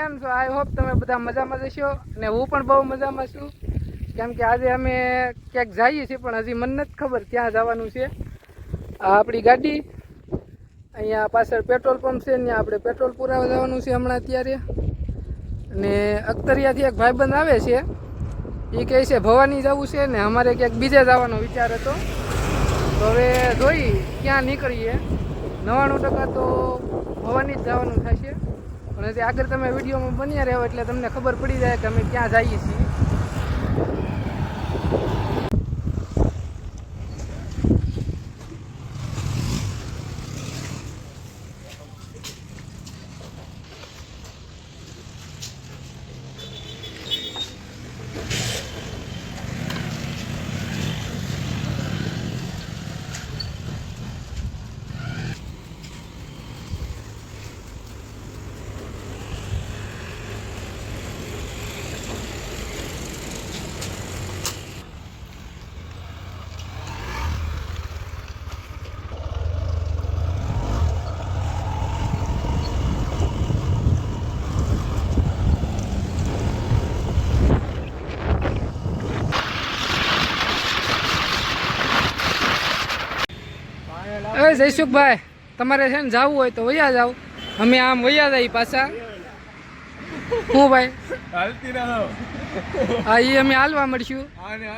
કેમ છો? I hope તમે બધા મજામાં જશો અને હું પણ બહુ મજામાં છું. કેમ કે આજે અમે ક્યાંક જઈએ છીએ પણ હજી મને નથી ખબર ક્યાં જવાનું છે. આ આપણી ગાડી અહીંયા પાછળ પેટ્રોલ પંપ છે, ત્યાં આપણે પેટ્રોલ પુરાવા જવાનું છે હમણાં અત્યારે. અને અખ્તરિયાથી એક ભાઈબંધ આવે છે, એ કહે છે ભવાની જવું છે ને અમારે ક્યાંક બીજે જવાનો વિચાર હતો. તો હવે જોઈ ક્યાં નીકળીએ. 99% તો ભવાની જ જવાનું થશે. પણ હજી આગળ તમે વિડીયોમાં બન્યા રહ્યો એટલે તમને ખબર પડી જાય કે અમે ક્યાં જઈએ છીએ. જયસુખભાઈ, તમારે છે ને જવું હોય તો વયા જાવ, અમે આમ વયા જઈએ પાછા. હું ભાઈ હા, એ અમે હાલવા મળશું.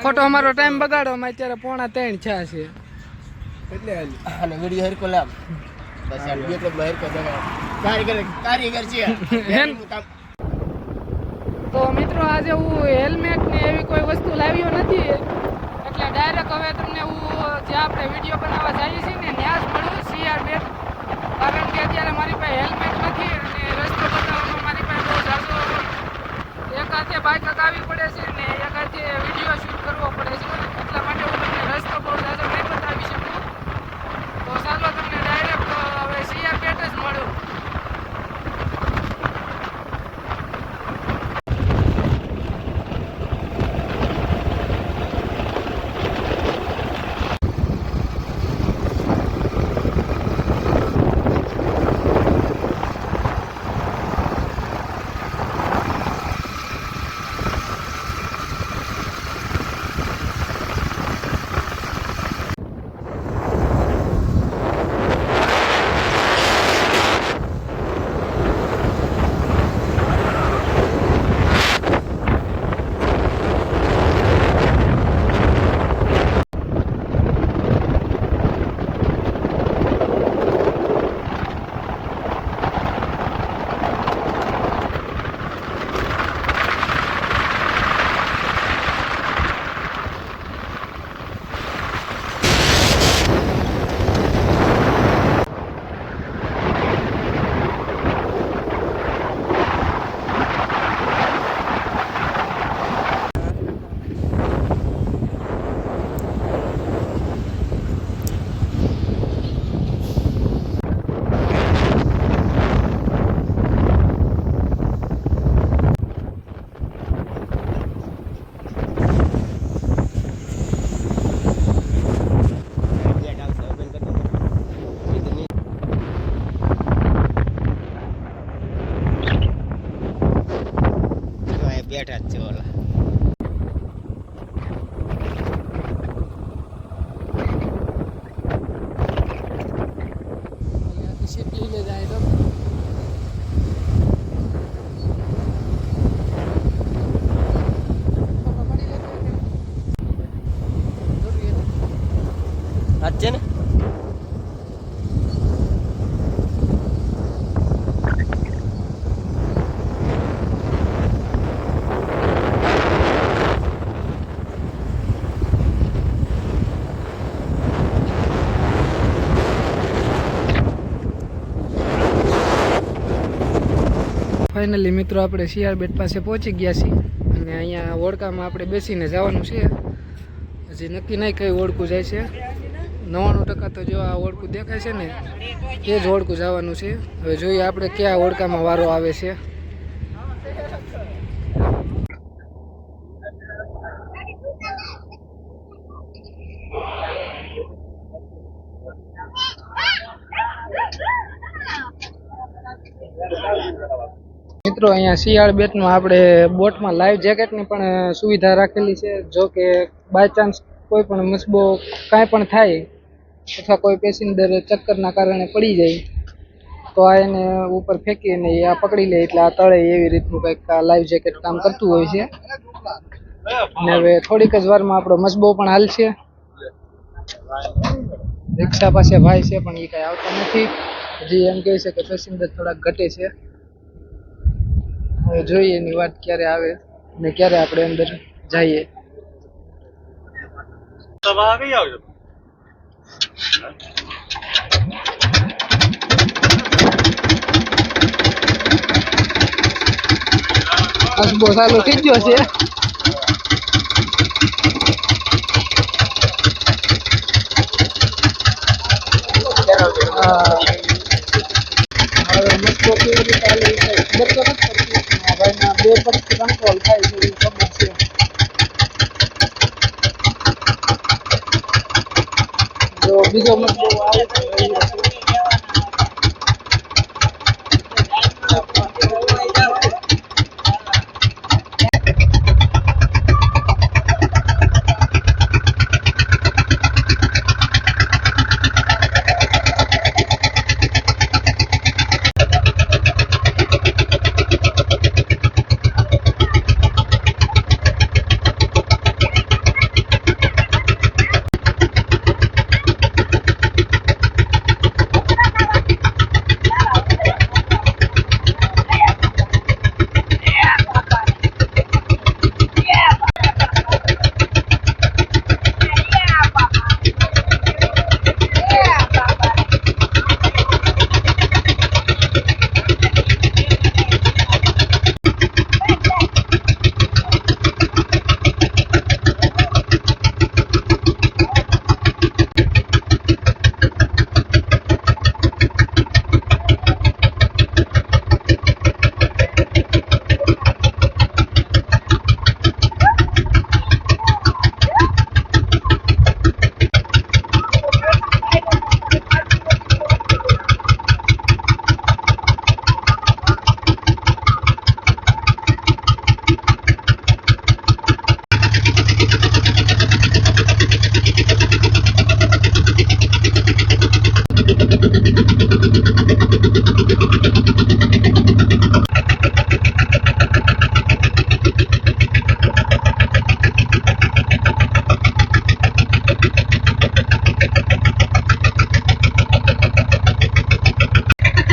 ખોટો અમારો ટાઈમ બગાડો. અમે અત્યારે 2:45 છે. તો મિત્રો આજે હું હેલ્મેટ ને એવી કોઈ વસ્તુ લાવ્યો નથી, એટલે ડાયરેક્ટ હવે તમને હું જ્યાં આપણે વિડીયો બનાવવા જઈએ છીએ ને ત્યાં જ મળ્યું CR બેટ. કારણ કે અત્યારે મારી પાસે હેલ્મેટ નથી અને રસ્તો બતાવવામાં મારી પાસે બહુ ઝાઝો એક હાથે બાઇક આવી પડે છે ને એક હાથે વિડીયો શૂટ કરવો પડે છે. એટલા માટે હું તમને રસ્તો બહુ ઝાઝો નહીં બતાવી શકું. તો ચાલો તમને ડાયરેક્ટ હવે CR બેટ જ મળ્યું. બેઠા જ છે ઓલા. છે ને ફાઇનલી મિત્રો આપણે CR બેટ પાસે પહોંચી ગયા છીએ અને અહીંયા ઓળકામાં આપણે બેસીને જવાનું છે. હજી નક્કી નહીં કઈ ઓળખું જાય છે. 99% તો જો આ ઓળખું દેખાય છે ને એ જ ઓળખું જવાનું છે. હવે જોઈએ આપણે ક્યાં ઓળખામાં વારો આવે છે. મિત્રો અહીંયા શિયાળ બેટમાં આપણે બોટમાં લાઈવ જેકેટની પણ સુવિધા રાખેલી છે. જો કે બાય ચાન્સ કોઈ પણ મસબો કાંઈ પણ થાય અથવા કોઈ પેસેન્જર ચક્કરના કારણે પડી જાય તો આ એને ઉપર ફેંકીને આ પકડી લે એટલે આ તળે એવી રીતનું કંઈક આ લાઈવ જેકેટ કામ કરતું હોય છે. અને હવે થોડીક જ વારમાં આપણો મસબો પણ હાલશે. રિક્ષા પાસે ભાઈ છે પણ એ કાંઈ આવતા નથી. હજી એમ કહે છે કે પેસેન્જર થોડાક ઘટે છે. હવે જોઈએ એની વાત ક્યારે આવે ને ક્યારે આપણે અંદર જઈએ. મસબો ચાલુ થઈ ગયો છે. હવે મસબો કેવી રીતે ચાલે ખબર તો નથી પડતી. આ ભાઈના બે પગથી કંટ્રોલ થાય છે એવી ખબર છે. જો બીજો મસબો આવે તો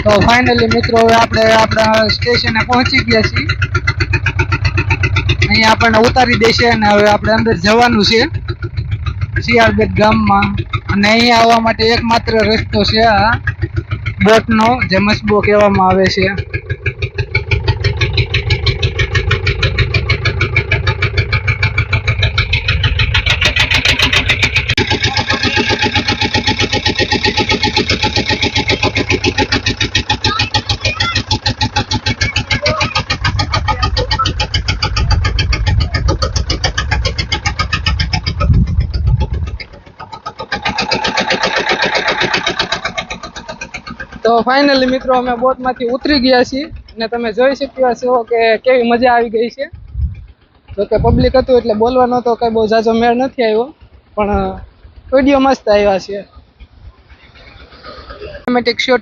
તો ફાઇનલી મિત્રો હવે આપણે આપણા સ્ટેશને પહોંચી ગયા છીએ. અહીંયા આપણને ઉતારી દેશે અને હવે આપણે અંદર જવાનું છે શિયાળબેટ ગામમાં. અને અહીંયા આવવા માટે એકમાત્ર રસ્તો છે આ બોટનો, જે મસબો કહેવામાં આવે છે. તો ફાઇનલી મિત્રો અમે બોટમાંથી ઉતરી ગયા છીએ અને તમે જોઈ શક્યા છો કે કેવી મજા આવી ગઈ છે. જો કે પબ્લિક હતું એટલે બોલવાનો તો કંઈ બહુ ઝાઝો મેળ નથી આવ્યો, પણ વિડીયો મસ્ત આવ્યા છે. ઓટોમેટિક શોટ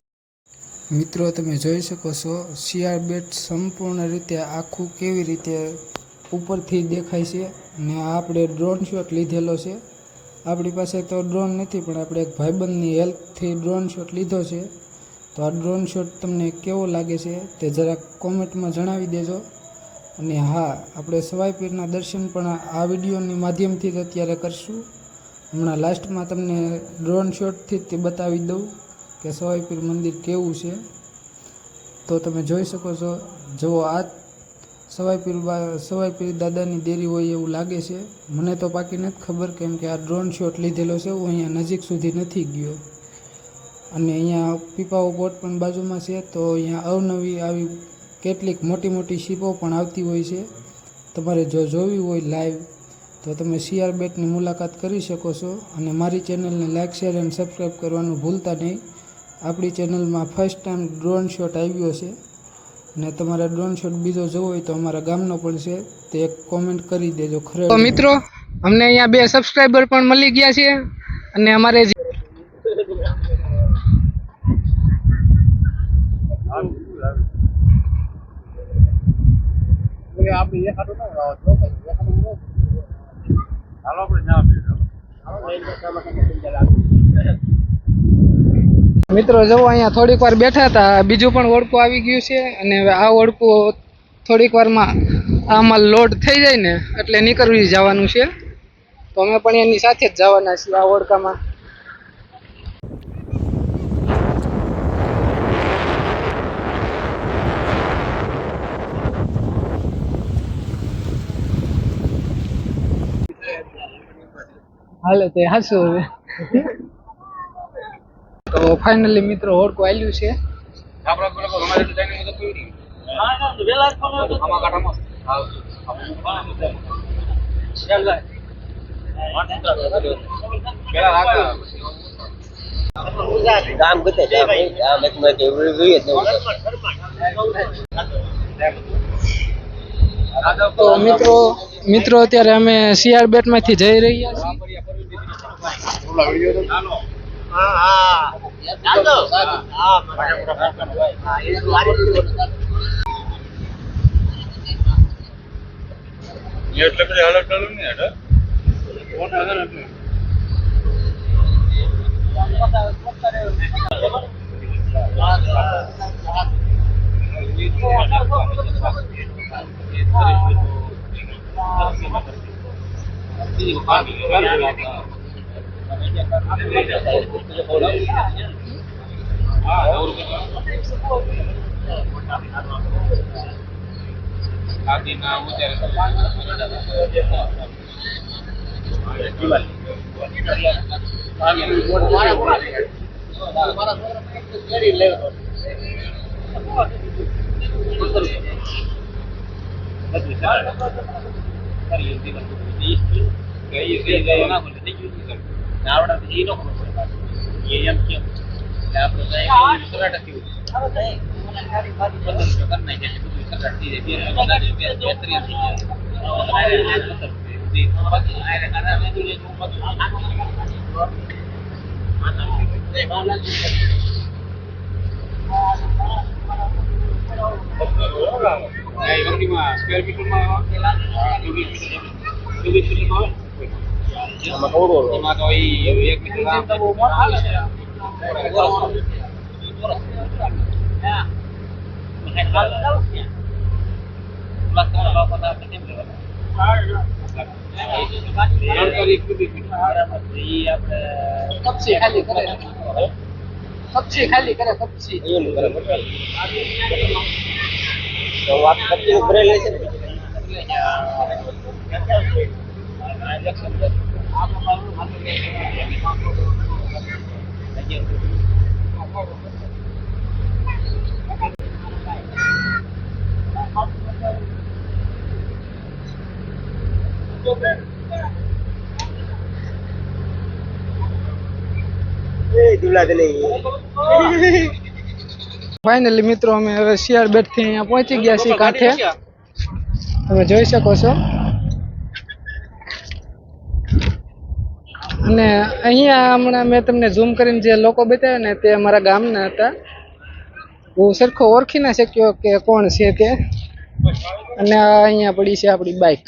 મિત્રો તમે જોઈ શકો છો શિયાળબેટ સંપૂર્ણ રીતે આખું કેવી રીતે ઉપરથી દેખાય છે. અને આપણે ડ્રોન શોટ લીધેલો છે. આપણી પાસે તો ડ્રોન નથી પણ આપણે એક ભાઈબંધની હેલ્પથી ડ્રોન શોટ લીધો છે. તો આ ડ્રોન શોટ તમને કેવો લાગે છે તે જરાક કોમેન્ટમાં જણાવી દેજો. અને હા, આપણે સવાઈ પીરના દર્શન પણ આ વિડીયોની માધ્યમથી જ અત્યારે કરશું. હમણાં લાસ્ટમાં તમને ડ્રોન શોટથી જ તે બતાવી દઉં કે સવાઈ પીર મંદિર કેવું છે. તો તમે જોઈ શકો છો, જુઓ આ સવાઈ પીર દાદાની દેરી હોય એવું લાગે છે. મને તો પાકી નથી ખબર, કેમ કે આ ડ્રોન શોટ લીધેલો છે, હું અહીંયા નજીક સુધી નથી ગયો. અને અહીંયા પીપાઓ બોટ પણ બાજુમાં છે. તો અહીંયા અવનવી આવી કેટલીક મોટી મોટી શીપો પણ આવતી હોય છે. તમારે જો જોવી હોય લાઈવ તો તમે શિયાળબેટની મુલાકાત કરી શકો છો. અને મારી ચેનલને લાઇક, શેર અને સબસ્ક્રાઈબ કરવાનું ભૂલતા નહીં. આપણી ચેનલમાં ફર્સ્ટ ટાઈમ ડ્રોન શોટ આવ્યો છે. ને તમારે ડ્રોન શોટ બીજો જોવો હોય તો અમારા ગામનો પણ છે, તે એક કોમેન્ટ કરી દેજો. તો મિત્રો અમને અહીંયા 2 સબસ્ક્રાઈબર પણ મળી ગયા છે અને અમારે મિત્રો જવો અહીંયા થોડીક વાર બેઠા હતા, બીજું પણ ઓળખું આવી ગયું છે અને આ ઓળખું થોડીક વારમાં આમાં લોડ થઈ જાય ને એટલે નીકળવી જવાનું છે, તો અમે પણ એની સાથે જ જવાના છીએ આ ઓળખામાં. હાલે તે હાસું હવે. તો ફાઇનલી મિત્રો ઓળખું આવ્યું છે. ગામ ગતે ગામ એકમાં કેવું જોઈએ જ નહીં. તો મિત્રો અત્યારે અમે સીઆર બેટમાંથી જઈ રહ્યા છીએ. કપચી ખાલી કરે કપચી તો વાત કપચી ભરેલી છે ને. ફાઇનલી મિત્રો અમે હવે સીઆર બેટ થી અહીંયા પહોંચી ગયા છીએ કાંઠે. તમે જોઈ શકો છો અને અહીંયા હમણાં મેં તમને ઝૂમ કરીને જે લોકો બતાવ્યા ને તે અમારા ગામના હતા. હું સરખો ઓળખી ના શક્યો કે કોણ છે તે. અને અહીંયા પડી છે આપણી બાઇક.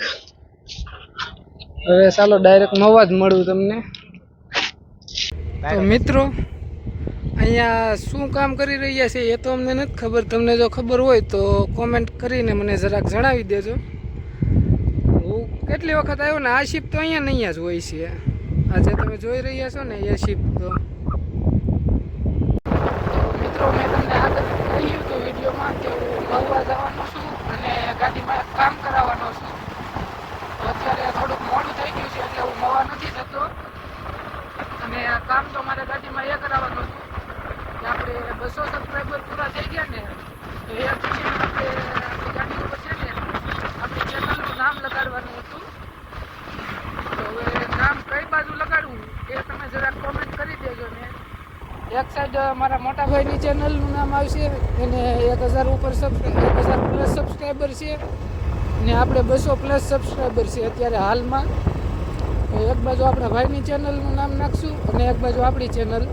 હવે ચાલો ડાયરેક્ટ નવા જ મળું તમને. તો મિત્રો અહીંયા શું કામ કરી રહ્યા છે એ તો અમને નથી ખબર. તમને જો ખબર હોય તો કોમેન્ટ કરીને મને જરાક જણાવી દેજો. હું કેટલી વખત આવ્યો ને આ શિપ તો અહીંયા જ હોય છે. આજે તમે જોઈ રહ્યા છો ને એ શિપ. તો મિત્રો મેં તમને આગળ કહ્યું હતું વિડીયોમાં કે હું મહુવા જવાનો છું અને ગાડીમાં કામ કરાવવાનો છું. તો અત્યારે થોડુંક મોડું થઈ ગયું છે એટલે હું મહુવા નથી જતો અને આ કામ તો મારે ગાડીમાં એ કરાવવાનું હતું. આપણે 200 સબસ્ક્રાઈબર પૂરા થઈ ગયા ને તો એ પછી આપણે ગાડી ઉપર છે ને આપણી ચેનલનું નામ લગાડવાનું હતું. તો હવે નામ કઈ બાજુ લગાડવું એ તમે જરાક કોમેન્ટ કરી દેજો ને એક સાઈડ મારા મોટા ભાઈની ચેનલનું નામ આવશે, એને 1000 ઉપર 1000 પ્લસ સબસ્ક્રાઈબર છે, ને આપણે 200 પ્લસ સબસ્ક્રાઈબર છે અત્યારે હાલમાં. તો એક બાજુ આપણા ભાઈની ચેનલનું નામ નાખશું અને એક બાજુ આપણી ચેનલ.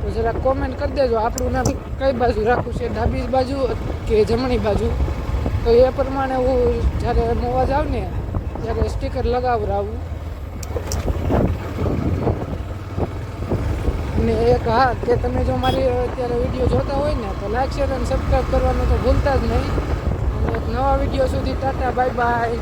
તો જરાક કોમેન્ટ કરી દેજો આપણું નામ કઈ બાજુ રાખવું છે, ડાબી બાજુ કે જમણી બાજુ. તો એ પ્રમાણે હું જ્યારે મોવા જાઉં ને ત્યારે સ્ટીકર લગાવડાવું. અને એક હા, કે તમે જો મારી અત્યારે વિડીયો જોતા હોય ને તો લાઈક શેર અને સબસ્ક્રાઈબ કરવાનું તો ભૂલતા જ નહીં. અને એક નવા વિડીયો સુધી ટાટા બાય બાય.